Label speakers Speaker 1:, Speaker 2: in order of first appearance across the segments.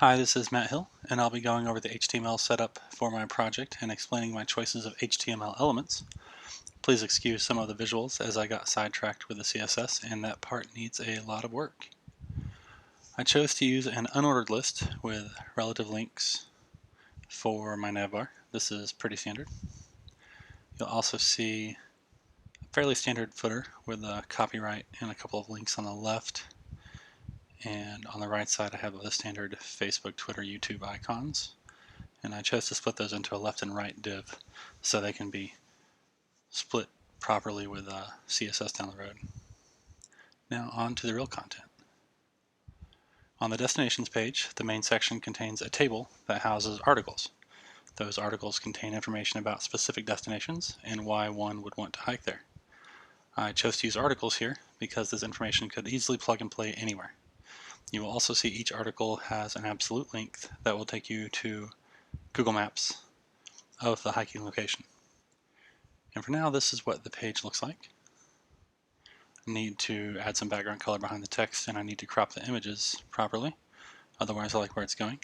Speaker 1: Hi, this is Matt Hill, and I'll be going over the HTML setup for my project and explaining my choices of HTML elements. Please excuse some of the visuals as I got sidetracked with the CSS, and that part needs a lot of work. I chose to use an unordered list with relative links for my navbar. This is pretty standard. You'll also see a fairly standard footer with a copyright and a couple of links on the left. And on the right side I have the standard Facebook, Twitter, YouTube icons. And I chose to split those into a left and right div so they can be split properly with CSS down the road. Now on to the real content. On the destinations page, the main section contains a table that houses articles. Those articles contain information about specific destinations and why one would want to hike there. I chose to use articles here because this information could easily plug and play anywhere. You will also see each article has an absolute length that will take you to Google Maps of the hiking location. And for now, this is what the page looks like. I need to add some background color behind the text, and I need to crop the images properly. Otherwise, I like where it's going.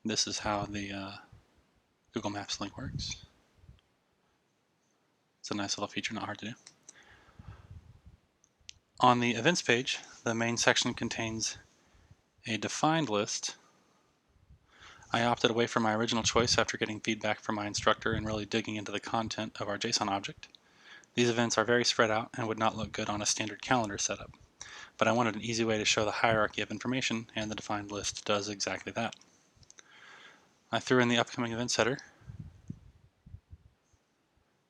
Speaker 1: This is how the Google Maps link works. It's a nice little feature, not hard to do. On the events page, the main section contains a defined list. I opted away from my original choice after getting feedback from my instructor and really digging into the content of our JSON object. These events are very spread out and would not look good on a standard calendar setup, but I wanted an easy way to show the hierarchy of information, and the defined list does exactly that. I threw in the upcoming events header,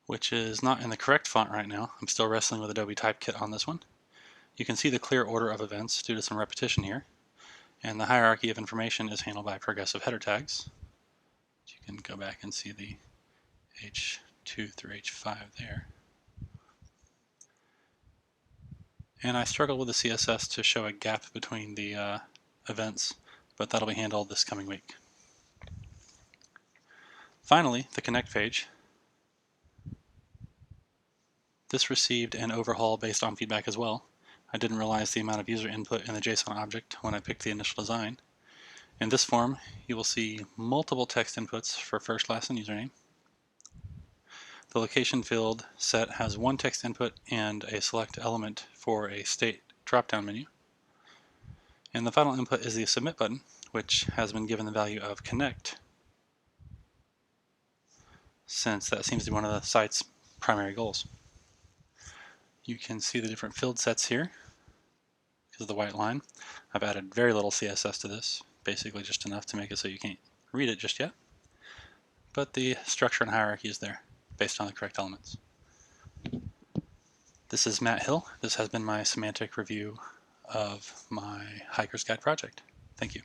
Speaker 1: which is not in the correct font right now. I'm still wrestling with Adobe Typekit on this one. You can see the clear order of events due to some repetition here, and the hierarchy of information is handled by progressive header tags. You can go back and see the H2 through H5 there. And I struggled with the CSS to show a gap between the events, but that'll be handled this coming week. Finally, the connect page. This received an overhaul based on feedback as well. I didn't realize the amount of user input in the JSON object when I picked the initial design. In this form, you will see multiple text inputs for first, last, and username. The location field set has one text input and a select element for a state drop-down menu. And the final input is the submit button, which has been given the value of connect, since that seems to be one of the site's primary goals. You can see the different field sets here because of the white line. I've added very little CSS to this, basically just enough to make it so you can't read it just yet. But the structure and hierarchy is there based on the correct elements. This is Matt Hill. This has been my semantic review of my Hiker's Guide project. Thank you.